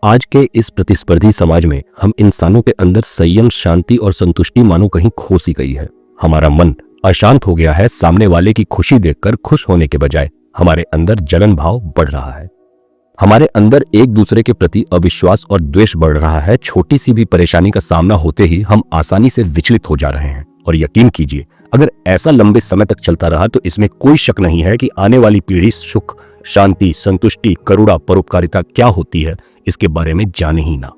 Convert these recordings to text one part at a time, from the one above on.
आज के इस प्रतिस्पर्धी समाज में हम इंसानों के अंदर संयम, शांति और संतुष्टि मानो कहीं खो सी गई है। हमारा मन अशांत हो गया है। सामने वाले की खुशी देखकर खुश होने के बजाय हमारे अंदर जलन भाव बढ़ रहा है। हमारे अंदर एक दूसरे के प्रति अविश्वास और द्वेष बढ़ रहा है। छोटी सी भी परेशानी का सामना होते ही हम आसानी से विचलित हो जा रहे हैं। और यकीन कीजिए, अगर ऐसा लंबे समय तक चलता रहा तो इसमें कोई शक नहीं है कि आने वाली पीढ़ी सुख, शांति, संतुष्टि, करुणा, परोपकारिता क्या होती है इसके बारे में जाने ही ना।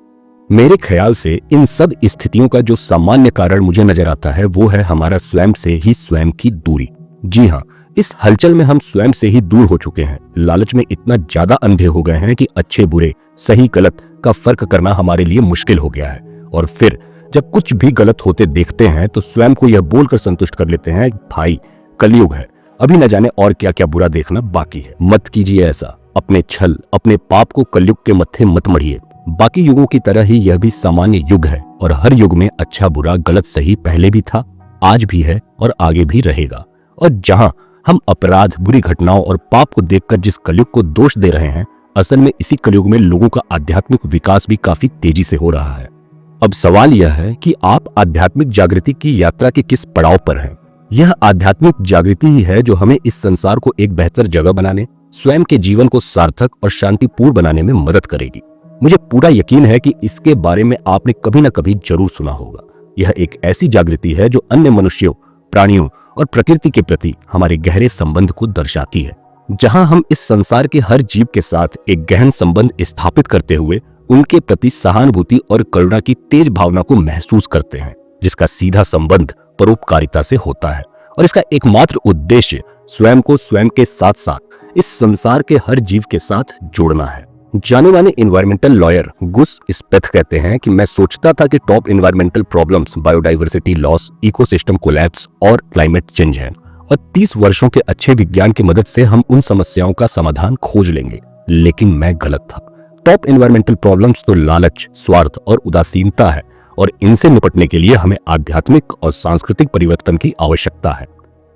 मेरे ख्याल से इन सब स्थितियों का जो सामान्य कारण मुझे नजर आता है वो है हमारा स्वयं से ही स्वयं की दूरी। जी हाँ, इस हलचल में हम स्वयं से ही दूर हो चुके हैं। लालच में इतना ज्यादा अंधे हो गए हैं कि अच्छे बुरे, सही गलत का फर्क करना हमारे लिए मुश्किल हो गया है। और फिर जब कुछ भी गलत होते देखते हैं तो स्वयं को यह बोलकर संतुष्ट कर लेते हैं, भाई कलयुग है, अभी न जाने और क्या क्या बुरा देखना बाकी है। मत कीजिए ऐसा। अपने छल, अपने पाप को कलयुग के मत्थे मत मढ़िए। बाकी युगों की तरह ही यह भी सामान्य युग है और हर युग में अच्छा बुरा, गलत सही पहले भी था, आज भी है और आगे भी रहेगा। और जहां हम अपराध, बुरी घटनाओं और पाप को देखकर जिस कलयुग को दोष दे रहे हैं, असल में इसी कलयुग में लोगों का आध्यात्मिक विकास भी काफी तेजी से हो रहा है। अब सवाल यह है कि आप आध्यात्मिक जागृति की यात्रा के किस पड़ाव पर हैं? यह आध्यात्मिक जागृति ही है जो हमें इस संसार को एक बेहतर जगह बनाने, स्वयं के जीवन को सार्थक और शांतिपूर्ण बनाने में मदद करेगी। मुझे पूरा यकीन है कि इसके बारे में आपने कभी न कभी जरूर सुना होगा। यह एक ऐसी जागृति है जो अन्य मनुष्यों, प्राणियों और प्रकृति के प्रति हमारे गहरे संबंध को दर्शाती है। जहां हम इस संसार के हर जीव के साथ एक गहन संबंध स्थापित करते हुए उनके प्रति सहानुभूति और करुणा की तेज भावना को महसूस करते हैं, जिसका सीधा संबंध परोपकारिता से होता है। और इसका एकमात्र उद्देश्य स्वयं को स्वयं के साथ साथ इस संसार के हर जीव के साथ जोड़ना है। जाने माने इन्वायरमेंटल लॉयर गुस स्पेथ कहते हैं कि मैं सोचता था कि top environmental problems biodiversity loss, ecosystem collapse और क्लाइमेट चेंज है, और 30 वर्षों के अच्छे विज्ञान की मदद से हम उन समस्याओं का समाधान खोज लेंगे। लेकिन मैं गलत था। टॉप इन्वायरमेंटल प्रॉब्लम्स तो लालच, स्वार्थ और उदासीनता है, और इनसे निपटने के लिए हमें आध्यात्मिक और सांस्कृतिक परिवर्तन की आवश्यकता है,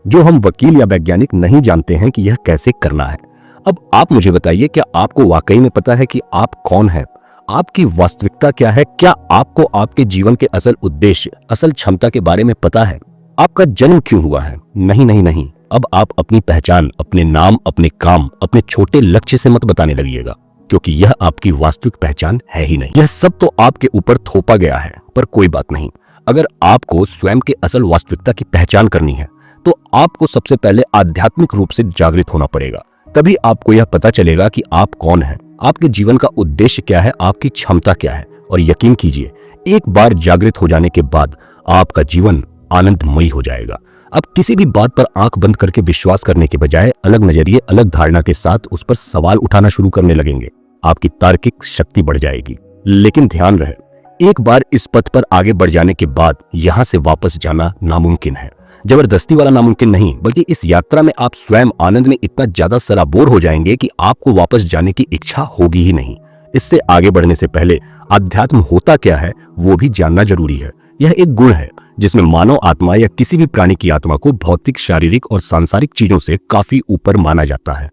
जो हम वकील या वैज्ञानिक नहीं जानते हैं कि यह कैसे करना है। अब आप मुझे बताइए, क्या आपको वाकई में पता है कि आप कौन हैं? आपकी वास्तविकता क्या है? क्या आपको आपके जीवन के असल उद्देश्य, असल क्षमता के बारे में पता है? आपका जन्म क्यों हुआ है? नहीं नहीं नहीं, अब आप अपनी पहचान, अपने नाम, अपने काम, अपने छोटे लक्ष्य से मत बताने लगिएगा, क्योंकि यह आपकी वास्तविक पहचान है ही नहीं। यह सब तो आपके ऊपर थोपा गया है। पर कोई बात नहीं, अगर आपको स्वयं के असल वास्तविकता की पहचान करनी है तो आपको सबसे पहले आध्यात्मिक रूप से जागृत होना पड़ेगा। तभी आपको यह पता चलेगा कि आप कौन हैं, आपके जीवन का उद्देश्य क्या है, आपकी क्षमता क्या है। और यकीन कीजिए, एक बार जागृत हो जाने के बाद आपका जीवन आनंदमयी हो जाएगा। अब किसी भी बात पर आंख बंद करके विश्वास करने के बजाय अलग नजरिए, अलग धारणा के साथ उस पर सवाल उठाना शुरू करने लगेंगे। आपकी तार्किक शक्ति बढ़ जाएगी। लेकिन ध्यान रहे, एक बार इस पथ पर आगे बढ़ जाने के बाद यहां से वापस जाना नामुमकिन है। जबरदस्ती वाला नामुमकिन नहीं, बल्कि इस यात्रा में आप स्वयं आनंद में इतना ज्यादा सराबोर हो जाएंगे कि आपको वापस जाने की इच्छा होगी ही नहीं। इससे आगे बढ़ने से पहले अध्यात्म होता क्या है वो भी जानना जरूरी है। यह एक गुण है जिसमें मानव आत्मा या किसी भी प्राणी की आत्मा को भौतिक, शारीरिक और सांसारिक चीजों से काफी ऊपर माना जाता है।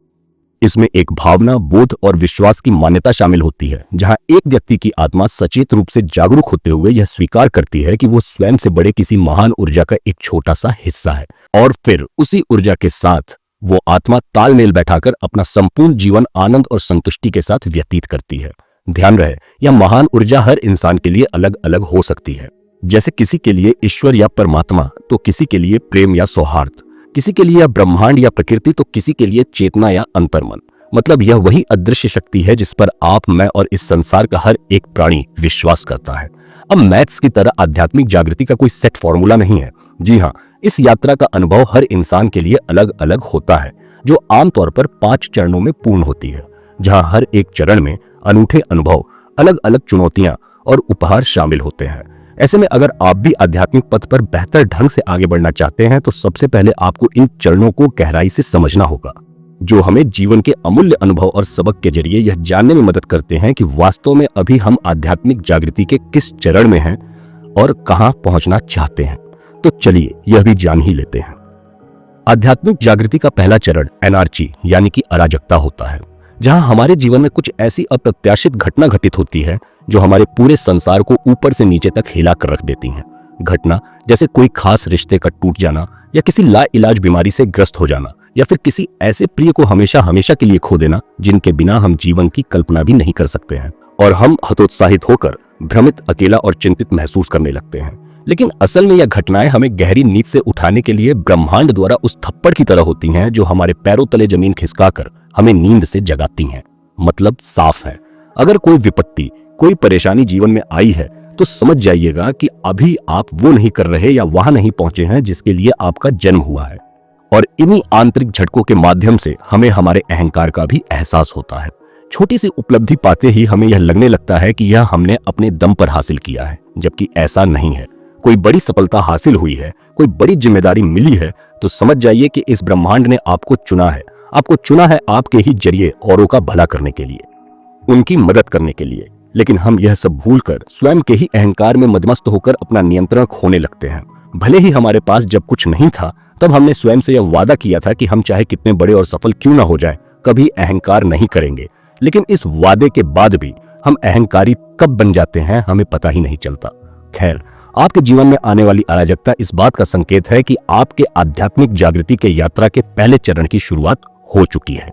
इसमें एक भावना, बोध और विश्वास की मान्यता शामिल होती है, जहां एक व्यक्ति की आत्मा सचेत रूप से जागरूक होते हुए यह स्वीकार करती है कि वो स्वयं से बड़े किसी महान ऊर्जा का एक छोटा सा हिस्सा है, और फिर उसी ऊर्जा के साथ वो आत्मा तालमेल बैठाकर अपना संपूर्ण जीवन आनंद और संतुष्टि के साथ व्यतीत करती है। ध्यान रहे, यह महान ऊर्जा हर इंसान के लिए अलग अलग हो सकती है। जैसे किसी के लिए ईश्वर या परमात्मा, तो किसी के लिए प्रेम या सौहार्द, किसी के लिए ब्रह्मांड या प्रकृति, तो किसी के लिए चेतना या अंतर्मन। मतलब यह वही अदृश्य शक्ति है जिस पर आप, मैं और इस संसार का हर एक प्राणी विश्वास करता है। अब मैथ्स की तरह आध्यात्मिक जागृति का कोई सेट फॉर्मूला नहीं है। जी हाँ, इस यात्रा का अनुभव हर इंसान के लिए अलग अलग होता है, जो आमतौर पर 5 चरणों में पूर्ण होती है, जहां हर एक चरण में अनूठे अनुभव, अलग अलग चुनौतियां और उपहार शामिल होते हैं। ऐसे में अगर आप भी आध्यात्मिक पथ पर बेहतर ढंग से आगे बढ़ना चाहते हैं तो सबसे पहले आपको इन चरणों को गहराई से समझना होगा, जो हमें जीवन के अमूल्य अनुभव और सबक के जरिए यह जानने में मदद करते हैं कि वास्तव में अभी हम आध्यात्मिक जागृति के किस चरण में हैं और कहां पहुंचना चाहते हैं। तो चलिए यह भी जान ही लेते हैं। आध्यात्मिक जागृति का पहला चरण एनार्ची यानी कि अराजकता होता है। जहां हमारे जीवन में कुछ ऐसी अप्रत्याशित घटना घटित होती है जो हमारे पूरे संसार को ऊपर से नीचे तक हिला कर रख देती हैं। घटना जैसे कोई खास रिश्ते का टूट जाना, या किसी लाइलाज बीमारी से ग्रस्त हो जाना, या फिर किसी ऐसे प्रिय को हमेशा हमेशा के लिए खो देना जिनके बिना हम जीवन की कल्पना भी नहीं कर सकते हैं, और हम हतोत्साहित होकर भ्रमित, अकेला और चिंतित महसूस करने लगते हैं। लेकिन असल में यह घटनाएं हमें गहरी नींद से उठाने के लिए ब्रह्मांड द्वारा उस थप्पड़ की तरह होती हैं जो हमारे पैरों तले जमीन खिसकाकर हमें नींद से जगाती हैं। मतलब साफ है, अगर कोई विपत्ति, कोई परेशानी जीवन में आई है तो समझ जाइएगा कि अभी आप वो नहीं कर रहे या वहां नहीं पहुंचे हैं जिसके लिए आपका जन्म हुआ है। और इन्हीं आंतरिक झटकों के माध्यम से हमें हमारे अहंकार का भी एहसास होता है। छोटी सी उपलब्धि पाते ही हमें यह लगने लगता है कि यह हमने अपने दम पर हासिल किया है, जबकि ऐसा नहीं है। कोई बड़ी सफलता हासिल हुई है, कोई बड़ी जिम्मेदारी मिली है, तो समझ जाइए कि इस ब्रह्मांड ने आपको चुना है। आपको चुना है आपके ही जरिए औरों का भला करने के लिए, उनकी मदद करने के लिए। लेकिन हम यह सब भूलकर स्वयं के ही अहंकार में मदमस्त होकर अपना नियंत्रण खोने लगते हैं। भले ही हमारे पास जब कुछ नहीं था तब हमने स्वयं से यह वादा किया था कि हम चाहे कितने बड़े और सफल क्यों ना हो जाए, कभी अहंकार नहीं करेंगे। लेकिन इस वादे के बाद भी हम अहंकारी कब बन जाते हैं हमें पता ही नहीं चलता। खैर, आपके जीवन में आने वाली अराजकता इस बात का संकेत है कि आपके आध्यात्मिक जागृति के यात्रा के पहले चरण की शुरुआत हो चुकी है।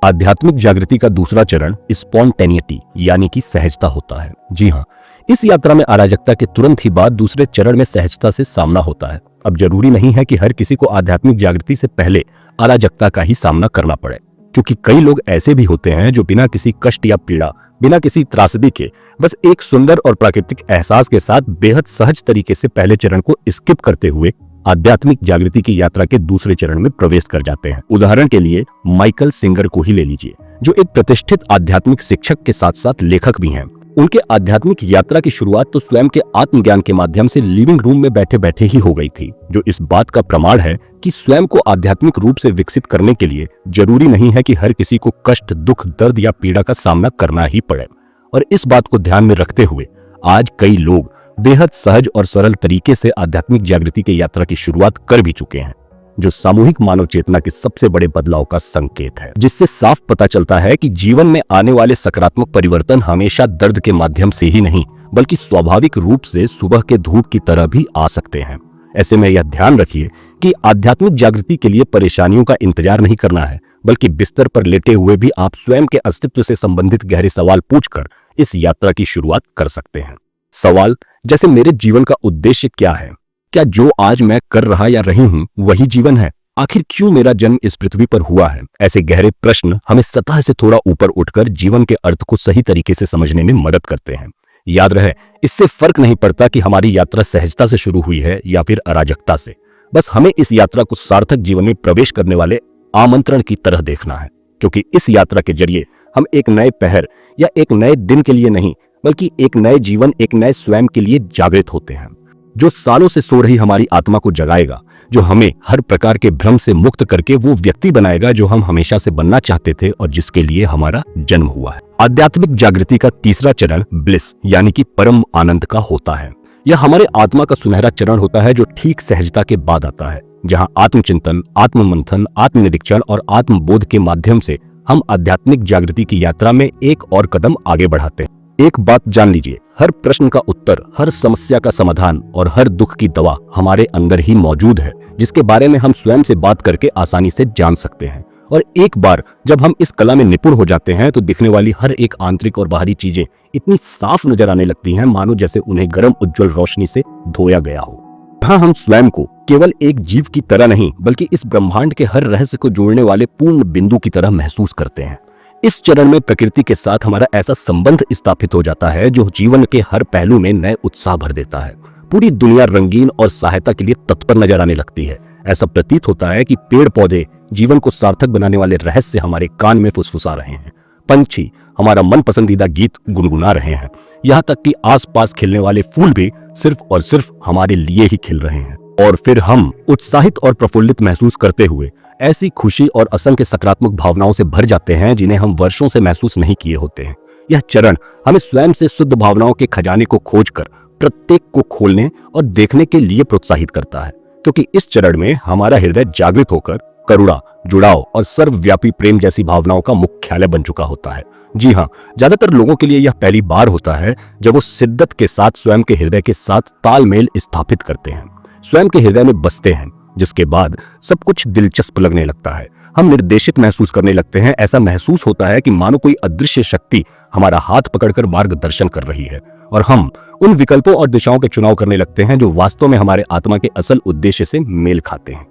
आध्यात्मिक जागृति का दूसरा चरण स्पॉन्टेनिटी यानी कि सहजता होता है। जी हाँ, इस यात्रा में अराजकता के तुरंत ही बाद दूसरे चरण में सहजता से सामना होता है। अब जरूरी नहीं है कि हर किसी को आध्यात्मिक जागृति से पहले अराजकता का ही सामना करना पड़े, क्योंकि कई लोग ऐसे भी होते हैं जो बिना किसी कष्ट या पीड़ा, बिना किसी त्रासदी के, बस एक सुंदर और प्राकृतिक एहसास के साथ बेहद सहज तरीके से पहले चरण को स्किप करते हुए आध्यात्मिक जागृति की यात्रा के दूसरे चरण में प्रवेश कर जाते हैं। उदाहरण के लिए माइकल सिंगर को ही ले लीजिए, जो एक प्रतिष्ठित आध्यात्मिक शिक्षक के साथ साथ लेखक भी हैं। उनके आध्यात्मिक यात्रा की शुरुआत तो स्वयं के आत्मज्ञान के माध्यम से लिविंग रूम में बैठे बैठे ही हो गई थी, जो इस बात का प्रमाण है कि स्वयं को आध्यात्मिक रूप से विकसित करने के लिए जरूरी नहीं है कि हर किसी को कष्ट, दुख, दर्द या पीड़ा का सामना करना ही पड़े। और इस बात को ध्यान में रखते हुए आज कई लोग बेहद सहज और सरल तरीके से आध्यात्मिक जागृति की यात्रा की शुरुआत कर भी चुके हैं, जो सामूहिक मानव चेतना के सबसे बड़े बदलाव का संकेत है, जिससे साफ पता चलता है कि जीवन में आने वाले सकारात्मक परिवर्तन हमेशा दर्द के माध्यम से ही नहीं, बल्कि स्वाभाविक रूप से सुबह के धूप की तरह भी आ सकते हैं। ऐसे में यह ध्यान रखिए कि आध्यात्मिक जागृति के लिए परेशानियों का इंतजार नहीं करना है, बल्कि बिस्तर पर लेटे हुए भी आप स्वयं के अस्तित्व से संबंधित गहरे सवाल पूछकर इस यात्रा की शुरुआत कर सकते हैं। सवाल जैसे, मेरे जीवन का उद्देश्य क्या है? क्या जो आज मैं कर रहा या रही हूं वही जीवन है? आखिर क्यों मेरा जन्म इस पृथ्वी पर हुआ है? ऐसे गहरे प्रश्न हमें सतह से थोड़ा ऊपर उठकर जीवन के अर्थ को सही तरीके से समझने में मदद करते हैं। याद रहे, इससे फर्क नहीं पड़ता कि हमारी यात्रा सहजता से शुरू हुई है या फिर अराजकता से। बस हमें इस यात्रा को सार्थक जीवन में प्रवेश करने वाले आमंत्रण की तरह देखना है, क्योंकि इस यात्रा के जरिए हम एक नए पहर या एक नए दिन के लिए नहीं, बल्कि एक नए जीवन, एक नए स्वयं के लिए जागृत होते हैं, जो सालों से सो रही हमारी आत्मा को जगाएगा, जो हमें हर प्रकार के भ्रम से मुक्त करके वो व्यक्ति बनाएगा जो हम हमेशा से बनना चाहते थे और जिसके लिए हमारा जन्म हुआ है। आध्यात्मिक जागृति का तीसरा चरण ब्लिस यानी कि परम आनंद का होता है। यह हमारे आत्मा का सुनहरा चरण होता है जो ठीक सहजता के बाद आता है, जहां आत्मचिंतन, आत्ममंथन, आत्मनिरीक्षण और आत्मबोध के माध्यम से हम आध्यात्मिक जागृति की यात्रा में एक और कदम आगे बढ़ाते हैं। एक बात जान लीजिए, हर प्रश्न का उत्तर, हर समस्या का समाधान और हर दुख की दवा हमारे अंदर ही मौजूद है, जिसके बारे में हम स्वयं से बात करके आसानी से जान सकते हैं। और एक बार जब हम इस कला में निपुण हो जाते हैं तो दिखने वाली हर एक आंतरिक और बाहरी चीजें इतनी साफ नजर आने लगती हैं मानो जैसे उन्हें गर्म उज्जवल रोशनी से धोया गया हो। हाँ, हम स्वयं को केवल एक जीव की तरह नहीं, बल्कि इस ब्रह्मांड के हर रहस्य को जोड़ने वाले पूर्ण बिंदु की तरह महसूस करते हैं। इस चरण में प्रकृति के साथ हमारा ऐसा संबंध स्थापित हो जाता है जो जीवन के हर पहलू में नए उत्साह भर देता है। पूरी दुनिया रंगीन और सहायता के लिए तत्पर नजर आने लगती है। ऐसा प्रतीत होता है कि पेड़ पौधे जीवन को सार्थक बनाने वाले रहस्य हमारे कान में फुसफुसा रहे हैं, पंछी हमारा मन पसंदीदा गीत गुनगुना रहे हैं, यहाँ तक कि आसपास खिलने वाले फूल भी सिर्फ और सिर्फ हमारे लिए ही खिल रहे हैं। और फिर हम उत्साहित और प्रफुल्लित महसूस करते हुए ऐसी खुशी और असंख्य सकारात्मक भावनाओं से भर जाते हैं जिन्हें हम वर्षों से महसूस नहीं किए होते हैं। यह चरण हमें स्वयं से शुद्ध भावनाओं के खजाने को खोजकर प्रत्येक को खोलने और देखने के लिए प्रोत्साहित करता है, क्योंकि इस चरण में हमारा हृदय जागृत होकर करुणा, जुड़ाव और सर्वव्यापी प्रेम जैसी भावनाओं का मुख्यालय बन चुका होता है। जी हाँ, ज्यादातर लोगों के लिए यह पहली बार होता है जब वो शिद्दत के साथ स्वयं के हृदय के साथ तालमेल स्थापित करते हैं, स्वयं के हृदय में बसते हैं, जिसके बाद सब कुछ दिलचस्प लगने लगता है। हम निर्देशित महसूस करने लगते हैं। ऐसा महसूस होता है कि मानो कोई अदृश्य शक्ति हमारा हाथ पकड़कर मार्गदर्शन कर रही है और हम उन विकल्पों और दिशाओं के चुनाव करने लगते हैं जो वास्तव में हमारे आत्मा के असल उद्देश्य से मेल खाते हैं।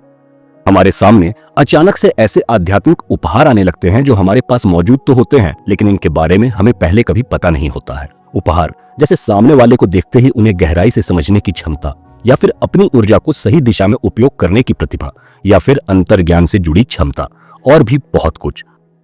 हमारे सामने अचानक से ऐसे आध्यात्मिक उपहार आने लगते हैं जो हमारे पास मौजूद तो होते हैं, लेकिन इनके बारे में हमें पहले कभी पता नहीं होता है। उपहार जैसे सामने वाले को देखते ही उन्हें गहराई से समझने की क्षमता, या फिर अपनी ऊर्जा को सही दिशा में उपयोग करने की प्रतिभा, या फिर अंतर्ज्ञान से जुड़ी क्षमता, और भी बहुत कुछ।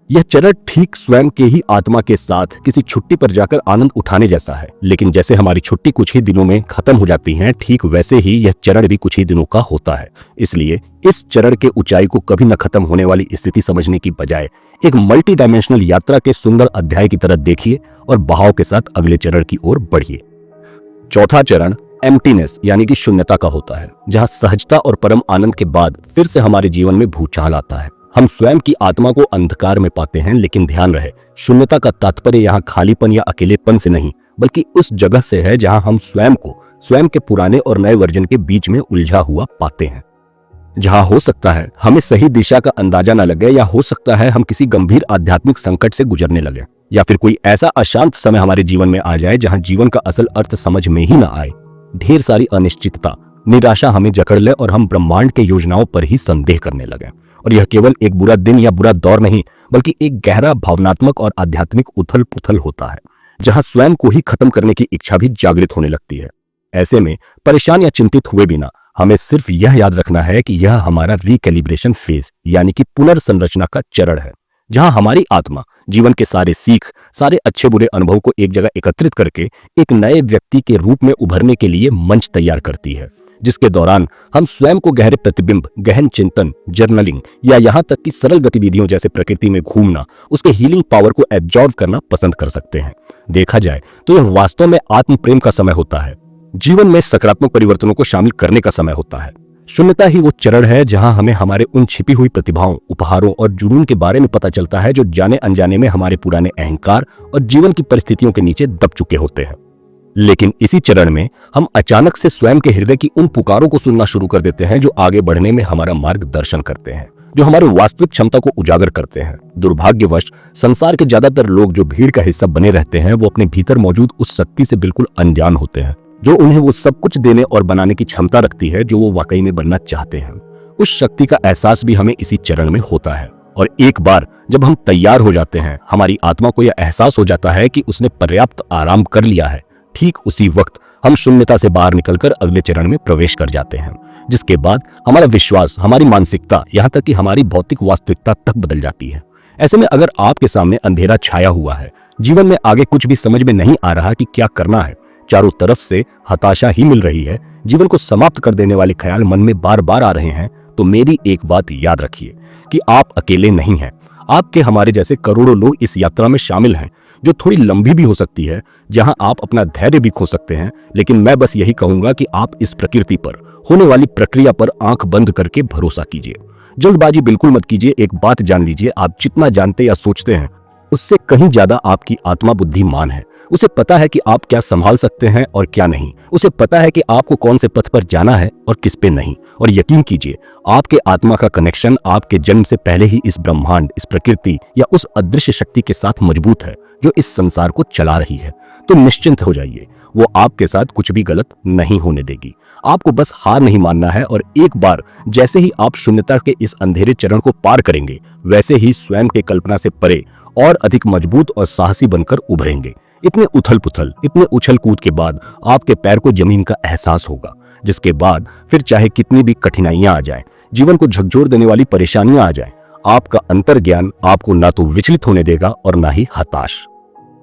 यह चरण ठीक स्वयं के ही आत्मा के साथ किसी छुट्टी पर जाकर आनंद उठाने जैसा है, लेकिन जैसे हमारी छुट्टी कुछ ही दिनों में खत्म हो जाती है, ठीक वैसे ही यह चरण भी कुछ ही दिनों का होता है। इसलिए इस चरण के ऊंचाई को कभी न खत्म होने वाली स्थिति समझने की बजाय एक मल्टी डायमेंशनल यात्रा के सुंदर अध्याय की तरह देखिए और बहाव के साथ अगले चरण की ओर बढ़िए। चौथा चरण एम्प्टीनेस यानी कि शून्यता का होता है, जहां सहजता और परम आनंद के बाद फिर से हमारे जीवन में भूचाल आता है। हम स्वयं की आत्मा को अंधकार में पाते हैं, लेकिन ध्यान रहे, शून्यता का तात्पर्य यहाँ खालीपन या अकेलेपन से नहीं, बल्कि उस जगह से है जहां हम स्वयं को स्वयं के पुराने और नए वर्जन के बीच में उलझा हुआ पाते हैं। जहां हो सकता है हमें सही दिशा का अंदाजा न लगे, या हो सकता है हम किसी गंभीर आध्यात्मिक संकट से गुजरने लगे, या फिर कोई ऐसा अशांत समय हमारे जीवन में आ जाए जहां जीवन का असल अर्थ समझ में ही न आए। ढेर सारी अनिश्चितता, निराशा हमें जकड़ ले और हम ब्रह्मांड के योजनाओं पर ही संदेह करने लगे। और यह केवल एक बुरा दिन या बुरा दौर नहीं, बल्कि एक गहरा भावनात्मक और आध्यात्मिक उथल पुथल होता है, जहां स्वयं को ही खत्म करने की इच्छा भी जागृत होने लगती है। ऐसे में परेशान या चिंतित हुए बिना हमें सिर्फ यह याद रखना है कि यह हमारा रिकैलिब्रेशन फेज यानी कि पुनर्संरचना का चरण है, जहां हमारी आत्मा जीवन के सारे सीख, सारे अच्छे बुरे अनुभव को एक जगह एकत्रित करके एक नए व्यक्ति के रूप में उभरने के लिए मंच तैयार करती है, जिसके दौरान हम स्वयं को गहरे प्रतिबिंब, गहन चिंतन, जर्नलिंग या यहाँ तक कि सरल गतिविधियों जैसे प्रकृति में घूमना, उसके हीलिंग पावर को एब्जॉर्ब करना पसंद कर सकते हैं। देखा जाए तो यह वास्तव में आत्म प्रेम का समय होता है, जीवन में सकारात्मक परिवर्तनों को शामिल करने का समय होता है। शून्यता ही वो चरण है जहां हमें हमारे उन छिपी हुई प्रतिभाओं, उपहारों और जुनून के बारे में पता चलता है जो जाने अनजाने में हमारे पुराने अहंकार और जीवन की परिस्थितियों के नीचे दब चुके होते हैं। लेकिन इसी चरण में हम अचानक से स्वयं के हृदय की उन पुकारों को सुनना शुरू कर देते हैं जो आगे बढ़ने में हमारा मार्गदर्शन करते हैं, जो हमारे वास्तविक क्षमता को उजागर करते हैं। दुर्भाग्यवश संसार के ज्यादातर लोग जो भीड़ का हिस्सा बने रहते हैं, वो अपने भीतर मौजूद उस शक्ति से बिल्कुल अनजान होते हैं, जो उन्हें वो सब कुछ देने और बनाने की क्षमता रखती है जो वो वाकई में बनना चाहते हैं। उस शक्ति का एहसास भी हमें इसी चरण में होता है, और एक बार जब हम तैयार हो जाते हैं, हमारी आत्मा को यह एहसास हो जाता है कि उसने पर्याप्त आराम कर लिया है। ठीक उसी वक्त हम शून्यता से बाहर निकलकर अगले चरण में प्रवेश कर जाते हैं, जिसके बाद हमारा विश्वास, हमारी मानसिकता, यहाँ तक कि हमारी भौतिक वास्तविकता तक बदल जाती है। ऐसे में अगर आपके सामने अंधेरा छाया हुआ है, जीवन में आगे कुछ भी समझ में नहीं आ रहा कि क्या करना है, चारों तरफ से हताशा ही मिल रही है, जीवन को समाप्त कर देने वाले ख्याल मन में बार बार आ रहे हैं, तो मेरी एक बात याद रखिए कि आप अकेले नहीं हैं। आपके हमारे जैसे करोड़ों लोग इस यात्रा में शामिल हैं, जो थोड़ी लंबी भी हो सकती है, जहां आप अपना धैर्य भी खो सकते हैं। लेकिन मैं बस यही कहूंगा कि आप इस प्रकृति पर होने वाली प्रक्रिया पर आंख बंद करके भरोसा कीजिए। जल्दबाजी बिल्कुल मत कीजिए। एक बात जान लीजिए, आप जितना जानते या सोचते हैं उससे कहीं ज्यादा आपकी आत्मा बुद्धिमान है। उसे पता है कि आप क्या संभाल सकते हैं और क्या नहीं। उसे पता है कि आपको कौन से पथ पर जाना है और किस पे नहीं। और यकीन कीजिए, आपके आत्मा का कनेक्शन आपके जन्म से पहले ही इस ब्रह्मांड, इस प्रकृति या उस अदृश्य शक्ति के साथ मजबूत है जो इस संसार को चला रही है। तो निश्चिंत हो जाइए, वो आपके साथ कुछ भी गलत नहीं होने देगी। आपको बस हार नहीं मानना है, और एक बार जैसे ही आप शून्यता के इस अंधेरे चरण को पार करेंगे, वैसे ही स्वयं के कल्पना से परे और अधिक मजबूत और साहसी बनकर उभरेंगे। इतने उथल पुथल, इतने उछल कूद के बाद आपके पैर को जमीन का एहसास होगा, जिसके बाद फिर चाहे कितनी भी कठिनाइयां आ जाएं, जीवन को झकझोर देने वाली परेशानियां आ जाएं, आपका अंतर्ज्ञान आपको ना तो विचलित होने देगा और ना ही हताश।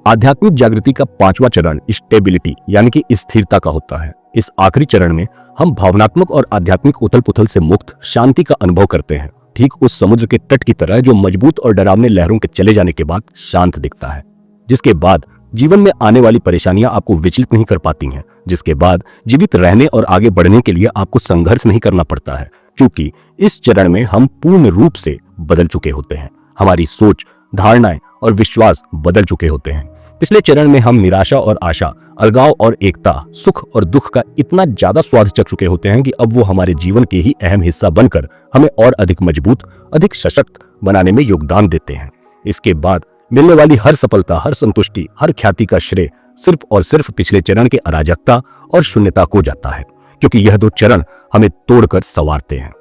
आध्यात्मिक जागृति का पांचवा चरण स्टेबिलिटी यानी कि स्थिरता का होता है। इस आखिरी चरण में हम भावनात्मक और आध्यात्मिक उथल पुथल से मुक्त शांति का अनुभव करते हैं, ठीक उस समुद्र के तट की तरह जो मजबूत और डरावने लहरों के चले जाने के बाद शांत दिखता है, जिसके बाद जीवन में आने वाली परेशानियां आपको विचलित नहीं कर पाती हैं, जिसके बाद जीवित रहने और आगे बढ़ने के लिए आपको संघर्ष नहीं करना पड़ता है। क्योंकि इस चरण में हम पूर्ण रूप से बदल चुके होते हैं। हमारी सोच, धारणाएं और विश्वास बदल चुके होते हैं। पिछले चरण में हम निराशा और आशा, अलगाव और एकता, सुख और दुख का इतना ज्यादा स्वाद चख चुके होते हैं कि अब वो हमारे जीवन के ही अहम हिस्सा बनकर हमें और अधिक मजबूत, अधिक सशक्त बनाने में योगदान देते हैं। इसके बाद मिलने वाली हर सफलता, हर संतुष्टि, हर ख्याति का श्रेय सिर्फ और सिर्फ पिछले चरण के अराजकता और शून्यता को जाता है, क्योंकि यह दो चरण हमें तोड़कर संवारते हैं।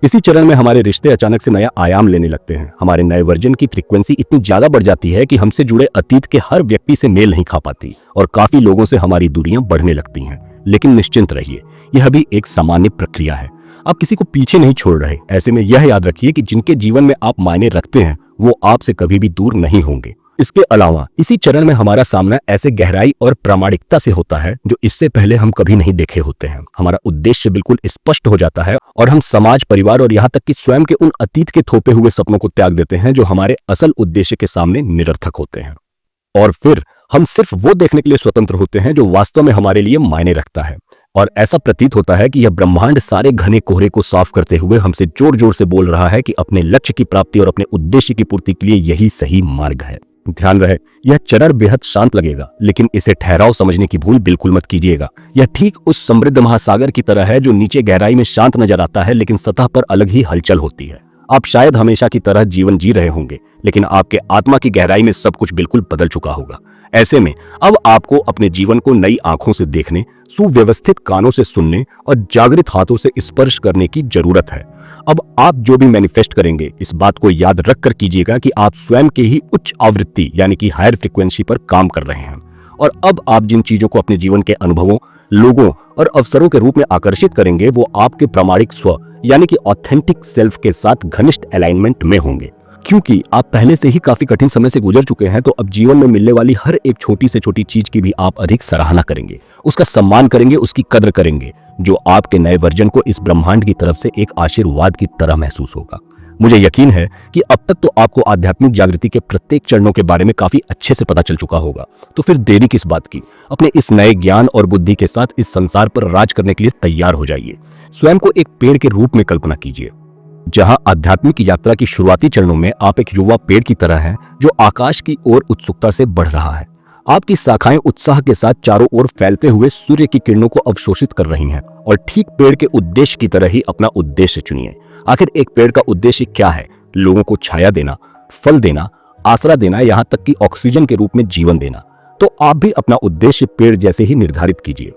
इसी चरण में हमारे रिश्ते अचानक से नया आयाम लेने लगते हैं। हमारे नए वर्जन की फ्रीक्वेंसी इतनी ज्यादा बढ़ जाती है कि हमसे जुड़े अतीत के हर व्यक्ति से मेल नहीं खा पाती और काफी लोगों से हमारी दूरियां बढ़ने लगती हैं। लेकिन निश्चिंत रहिए, यह भी एक सामान्य प्रक्रिया है। आप किसी को पीछे नहीं छोड़ रहे। ऐसे में यह याद रखिए कि जिनके जीवन में आप मायने रखते हैं वो आपसे कभी भी दूर नहीं होंगे। इसके अलावा इसी चरण में हमारा सामना ऐसे गहराई और प्रामाणिकता से होता है जो इससे पहले हम कभी नहीं देखे होते हैं। हमारा उद्देश्य बिल्कुल स्पष्ट हो जाता है और हम समाज, परिवार और यहाँ तक कि स्वयं के उन अतीत के थोपे हुए सपनों को त्याग देते हैं जो हमारे असल उद्देश्य के सामने निरर्थक होते हैं। और फिर हम सिर्फ वो देखने के लिए स्वतंत्र होते हैं जो वास्तव में हमारे लिए मायने रखता है। और ऐसा प्रतीत होता है कि यह ब्रह्मांड सारे घने कोहरे को साफ करते हुए हमसे जोर जोर से बोल रहा है कि अपने लक्ष्य की प्राप्ति और अपने उद्देश्य की पूर्ति के लिए यही सही मार्ग है। ध्यान रहे, यह चरण बेहद शांत लगेगा, लेकिन इसे ठहराव समझने की भूल बिल्कुल मत कीजिएगा। यह ठीक उस समृद्ध महासागर की तरह है जो नीचे गहराई में शांत नजर आता है, लेकिन सतह पर अलग ही हलचल होती है। आप शायद हमेशा की तरह जीवन जी रहे होंगे, लेकिन आपके आत्मा की गहराई में सब कुछ बिल्कुल बदल चुका होगा। ऐसे में अब आपको अपने जीवन को नई आंखों से देखने, सुव्यवस्थित कानों से सुनने और जागृत हाथों से स्पर्श करने की जरूरत है। अब आप जो भी मैनिफेस्ट करेंगे, इस बात को याद रखकर कीजिएगा कि आप स्वयं के ही उच्च आवृत्ति यानी कि हायर फ्रीक्वेंसी पर काम कर रहे हैं। और अब आप जिन चीजों को अपने जीवन के अनुभवों, लोगों और अवसरों के रूप में आकर्षित करेंगे वो आपके प्रामाणिक स्व यानी कि ऑथेंटिक सेल्फ के साथ घनिष्ठ अलाइनमेंट में होंगे। क्योंकि आप पहले से ही काफी कठिन समय से गुजर चुके हैं, तो अब जीवन में मिलने वाली हर एक छोटी से छोटी चीज की भी आप अधिक सराहना करेंगे, उसका सम्मान करेंगे, उसकी कद्र करेंगे, जो आपके नए वर्जन को इस ब्रह्मांड की तरफ से एक आशीर्वाद की तरह महसूस होगा। मुझे यकीन है कि अब तक तो आपको आध्यात्मिक जागृति के प्रत्येक चरणों के बारे में काफी अच्छे से पता चल चुका होगा। तो फिर देरी किस बात की? अपने इस नए ज्ञान और बुद्धि के साथ इस संसार पर राज करने के लिए तैयार हो जाइए। स्वयं को एक पेड़ के रूप में कल्पना कीजिए। जहां आध्यात्मिक यात्रा की शुरुआती चरणों में आप एक युवा पेड़ की तरह हैं जो आकाश की ओर उत्सुकता से बढ़ रहा है। आपकी शाखाएं उत्साह के साथ चारों ओर फैलते हुए सूर्य की किरणों को अवशोषित कर रही हैं और ठीक पेड़ के उद्देश्य की तरह ही अपना उद्देश्य चुनिए। आखिर एक पेड़ का उद्देश्य क्या है? लोगों को छाया देना, फल देना, आसरा देना, यहाँ तक कि ऑक्सीजन के रूप में जीवन देना। तो आप भी अपना उद्देश्य पेड़ जैसे ही निर्धारित कीजिए।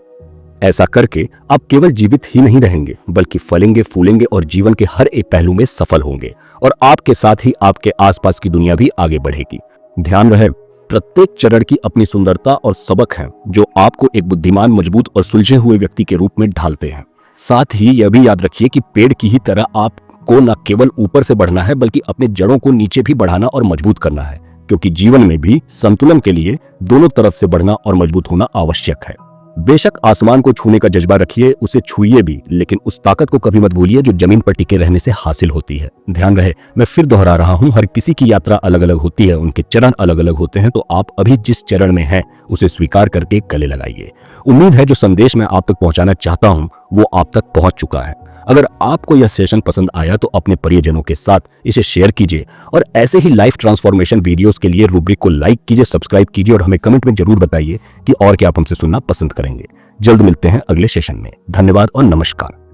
ऐसा करके आप केवल जीवित ही नहीं रहेंगे, बल्कि फलेंगे, फूलेंगे और जीवन के हर एक पहलू में सफल होंगे। और आपके साथ ही आपके आसपास की दुनिया भी आगे बढ़ेगी। ध्यान रहे, प्रत्येक चरण की अपनी सुंदरता और सबक है जो आपको एक बुद्धिमान, मजबूत और सुलझे हुए व्यक्ति के रूप में ढालते हैं। साथ ही यह भी याद रखिए कि पेड़ की ही तरह आपको न केवल ऊपर से बढ़ना है, बल्कि अपने जड़ों को नीचे भी बढ़ाना और मजबूत करना है, क्योंकि जीवन में भी संतुलन के लिए दोनों तरफ से बढ़ना और मजबूत होना आवश्यक है। बेशक आसमान को छूने का जज्बा रखिए, उसे छूइए भी, लेकिन उस ताकत को कभी मत भूलिए जो जमीन पर टिके रहने से हासिल होती है। ध्यान रहे, मैं फिर दोहरा रहा हूं, हर किसी की यात्रा अलग अलग होती है, उनके चरण अलग अलग होते हैं। तो आप अभी जिस चरण में हैं उसे स्वीकार करके गले लगाइए। उम्मीद है जो संदेश मैं आप तक पहुंचाना चाहता हूं वो आप तक पहुंच चुका है। अगर आपको यह सेशन पसंद आया तो अपने परिजनों के साथ इसे शेयर कीजिए और ऐसे ही लाइफ ट्रांसफॉर्मेशन वीडियोस के लिए रूब्रिक को लाइक कीजिए, सब्सक्राइब कीजिए और हमें कमेंट में जरूर बताइए कि और क्या आप हमसे सुनना पसंद करेंगे। जल्द मिलते हैं अगले सेशन में। धन्यवाद और नमस्कार।